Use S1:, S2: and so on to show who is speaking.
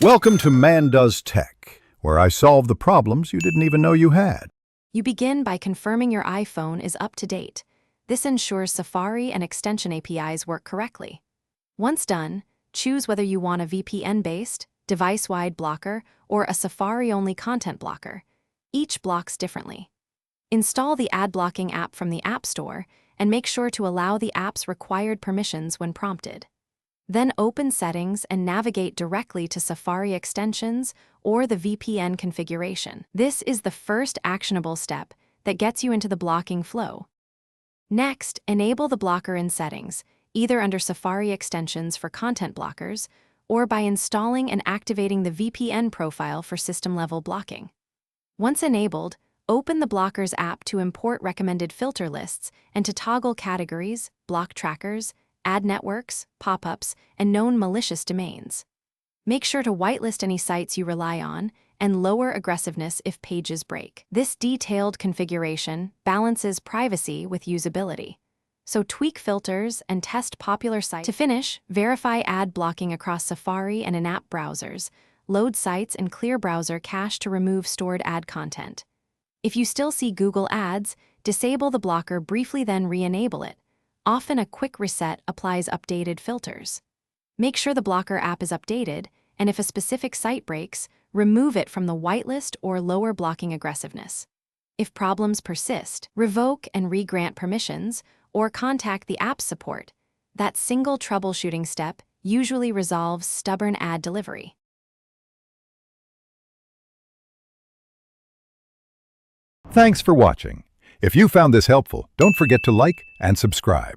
S1: Welcome to Man Does Tech, where I solve the problems you didn't even know you had.
S2: You begin by confirming your iPhone is up to date. This ensures Safari and extension APIs work correctly. Once done, choose whether you want a VPN-based, device-wide blocker or a Safari-only content blocker. Each blocks differently. Install the ad blocking app from the App Store and make sure to allow the app's required permissions when prompted. Then open Settings and navigate directly to Safari extensions or the VPN configuration. This is the first actionable step that gets you into the blocking flow. Next, enable the blocker in Settings, either under Safari extensions for content blockers or by installing and activating the VPN profile for system-level blocking. Once enabled, open the Blockers app to import recommended filter lists and to toggle categories, block trackers, ad networks, pop-ups, and known malicious domains. Make sure to whitelist any sites you rely on and lower aggressiveness if pages break. This detailed configuration balances privacy with usability. So tweak filters and test popular sites. To finish, verify ad blocking across Safari and in-app browsers. Load sites and clear browser cache to remove stored ad content. If you still see Google Ads, disable the blocker briefly, then re-enable it. Often a quick reset applies updated filters. Make sure the blocker app is updated, and if a specific site breaks, remove it from the whitelist or lower blocking aggressiveness. If problems persist, revoke and re-grant permissions or contact the app support. That single troubleshooting step usually resolves stubborn ad delivery.
S1: Thanks for watching. If you found this helpful, don't forget to like and subscribe.